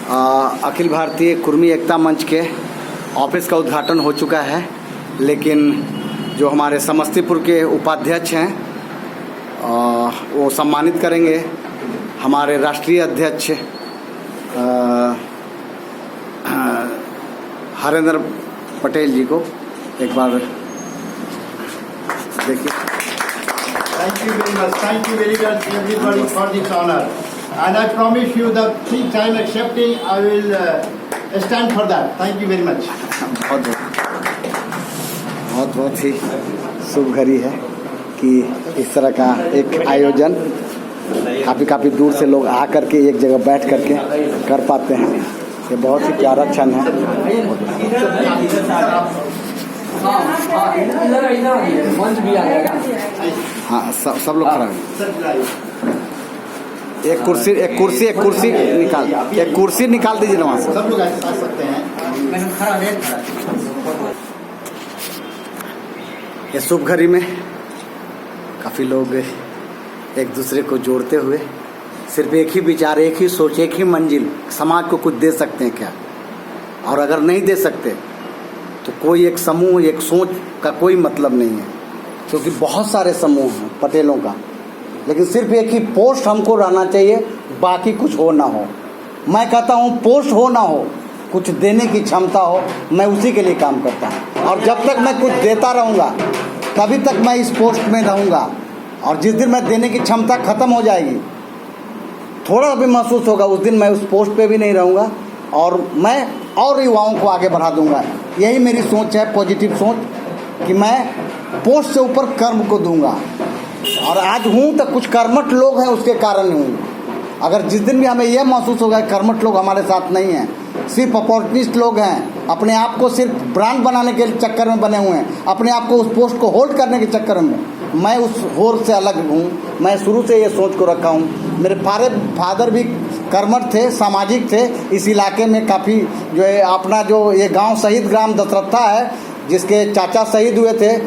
अखिल भारतीय कुर्मी एकता मंच के ऑफिस का उद्घाटन हो चुका है, लेकिन जो हमारे समस्तीपुर के उपाध्यक्ष हैं वो सम्मानित करेंगे हमारे राष्ट्रीय अध्यक्ष हरेंद्र पटेल जी को। एक बार देखिए। Thank you very much everybody for this honor, and I promise you the 3 time accepting I will stand for that. Thank you very much. बहुत ही शुभ घड़ी है कि इस तरह का एक आयोजन काफ़ी दूर से लोग आ करके एक जगह बैठ करके कर पाते हैं। ये बहुत ही प्यारा क्षण है। हाँ, सब लोग खड़ा हैं। एक कुर्सी निकाल दीजिए ना वहाँ से। सब लोग आ सकते हैं। ये शुभ घड़ी में काफ़ी लोग एक दूसरे को जोड़ते हुए सिर्फ एक ही विचार, एक ही सोच, एक ही मंजिल, समाज को कुछ दे सकते हैं क्या? और अगर नहीं दे सकते तो कोई एक समूह, एक सोच का कोई मतलब नहीं है, क्योंकि बहुत सारे समूह हैं पटेलों का, लेकिन सिर्फ एक ही पोस्ट हमको रहना चाहिए, बाकी कुछ हो ना हो। मैं कहता हूँ पोस्ट हो ना हो, कुछ देने की क्षमता हो, मैं उसी के लिए काम करता हूँ। और जब तक मैं कुछ देता रहूँगा तभी तक मैं इस पोस्ट में रहूँगा। और जिस दिन मैं देने की क्षमता ख़त्म हो जाएगी, थोड़ा भी महसूस होगा, उस दिन मैं उस पोस्ट पे भी नहीं रहूँगा और मैं और युवाओं को आगे बढ़ा दूँगा। यही मेरी सोच है, पॉजिटिव सोच, कि मैं पोस्ट से ऊपर कर्म को दूँगा। और आज हूँ तो कुछ कर्मठ लोग हैं, उसके कारण हूँ। अगर जिस दिन भी हमें यह महसूस होगा कर्मठ लोग हमारे साथ नहीं हैं, सिर्फ अपॉर्चुनिस्ट लोग हैं, अपने आप को सिर्फ ब्रांड बनाने के चक्कर में बने हुए हैं, अपने आप को उस पोस्ट को होल्ड करने के चक्कर में, मैं उस होड़ से अलग हूँ। मैं शुरू से ये सोच को रखा हूँ। मेरे फादर भी कर्मठ थे, सामाजिक थे। इस इलाके में काफ़ी जो है अपना जो ये गांव शहीद ग्राम दशरथा है, जिसके चाचा शहीद हुए थे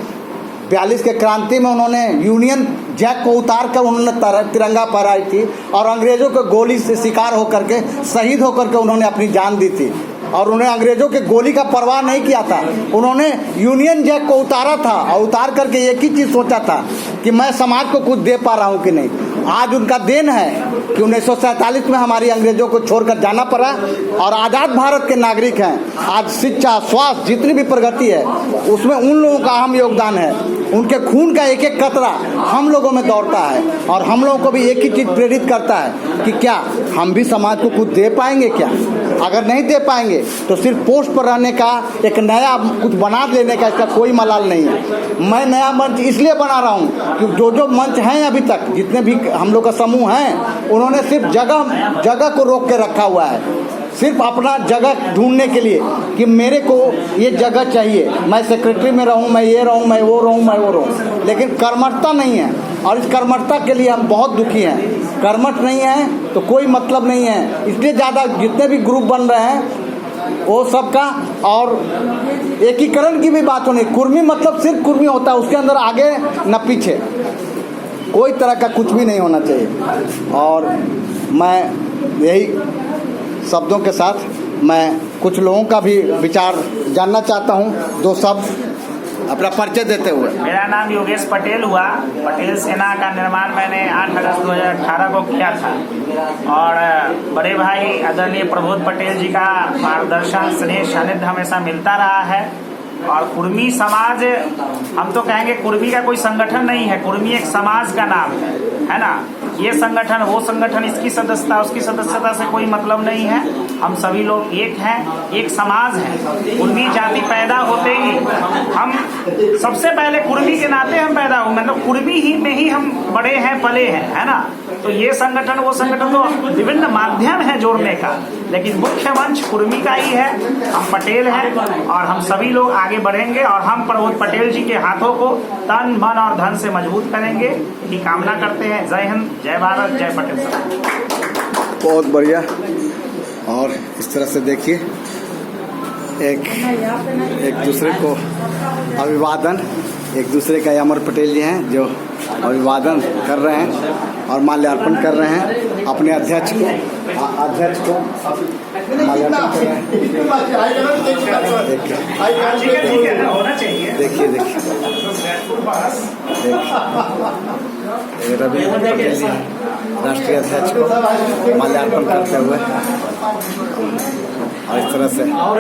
42 के क्रांति में, उन्होंने यूनियन जैक को उतार कर उन्होंने तिरंगा फहराई थी और अंग्रेज़ों के गोली से शिकार होकर के, शहीद होकर के उन्होंने अपनी जान दी थी। और उन्हें अंग्रेज़ों के गोली का परवाह नहीं किया था, उन्होंने यूनियन जैक को उतारा था और उतार करके एक ही चीज़ सोचा था कि मैं समाज को कुछ दे पा रहा हूँ कि नहीं। आज उनका देन है कि 1947 में हमारी अंग्रेज़ों को छोड़कर जाना पड़ा और आज़ाद भारत के नागरिक हैं। आज शिक्षा, स्वास्थ्य, जितनी भी प्रगति है उसमें उन लोगों का अहम योगदान है। उनके खून का एक एक कतरा हम लोगों में दौड़ता है और हम लोगों को भी एक ही चीज़ प्रेरित करता है कि क्या हम भी समाज को कुछ दे पाएंगे क्या? अगर नहीं दे पाएंगे तो सिर्फ पोस्ट पर रहने का, एक नया कुछ बना लेने का इसका कोई मलाल नहीं है। मैं नया मंच इसलिए बना रहा हूँ कि जो मंच हैं अभी तक, जितने भी हम लोग का समूह हैं, उन्होंने सिर्फ जगह को रोक के रखा हुआ है, सिर्फ अपना जगह ढूंढने के लिए कि मेरे को ये जगह चाहिए, मैं सेक्रेटरी में रहूं, मैं ये रहूं, मैं वो रहूं, लेकिन कर्मठता नहीं है। और इस कर्मठता के लिए हम बहुत दुखी हैं। कर्मठ नहीं है तो कोई मतलब नहीं है। इसलिए ज़्यादा जितने भी ग्रुप बन रहे हैं वो सबका और एकीकरण की भी बात होनी। कुर्मी मतलब सिर्फ कुर्मी होता है, उसके अंदर आगे न पीछे कोई तरह का कुछ भी नहीं होना चाहिए। और मैं यही शब्दों के साथ मैं कुछ लोगों का भी विचार जानना चाहता हूं। दो शब्द अपना परिचय देते हुए। मेरा नाम योगेश पटेल हुआ। पटेल सेना का निर्माण मैंने 8 अगस्त 2018 को किया था और बड़े भाई आदरणीय प्रबोध पटेल जी का मार्गदर्शन, स्नेह, सानिध्य हमेशा मिलता रहा है। और कुर्मी समाज, हम तो कहेंगे कुर्मी का कोई संगठन नहीं है, कुर्मी एक समाज का नाम है ना। ये संगठन, वो संगठन, इसकी सदस्यता, उसकी सदस्यता से कोई मतलब नहीं है। हम सभी लोग एक हैं, एक समाज है। कुर्मी जाति पैदा होते ही हम सबसे पहले कुर्मी के नाते हम पैदा हुए, मतलब कुर्मी ही में ही हम बड़े हैं, पले हैं, है ना। तो ये संगठन, वो संगठन तो विभिन्न माध्यम है जोड़ने का, लेकिन मुख्य मंच कुर्मी का ही है। हम पटेल हैं और हम सभी लोग आगे बढ़ेंगे और हम प्रबोध पटेल जी के हाथों को तन, मन और धन से मजबूत करेंगे, ये कामना करते हैं। जय हिंद, जय भारत, जय पटेल साहब। बहुत बढ़िया। और इस तरह से देखिए एक दूसरे को अभिवादन, एक दूसरे का अमर पटेल जी हैं जो अभिवादन कर रहे हैं और माल्यार्पण कर रहे हैं। अपने अध्यक्ष को माल्यार्पण कर रहे हैं। होना चाहिए। देखिए रवि पटेल जी राष्ट्रीय अध्यक्ष को माल्यार्पण करते हुए और इस तरह से और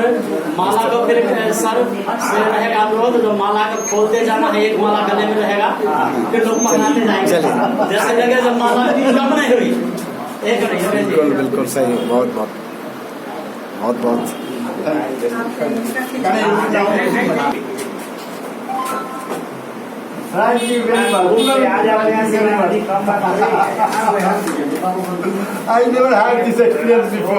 माला को फिर सर से रहेगा अनुरोध, जो माला को खोलते जाना है, एक माला गले में रहेगा, फिर लोग पहनाते जाएंगे। चलिए। जैसे लगे जब माला कम नहीं हुई, एक नहीं हुई। बिल्कुल सही, बहुत Thank you very much. I never had this experience before.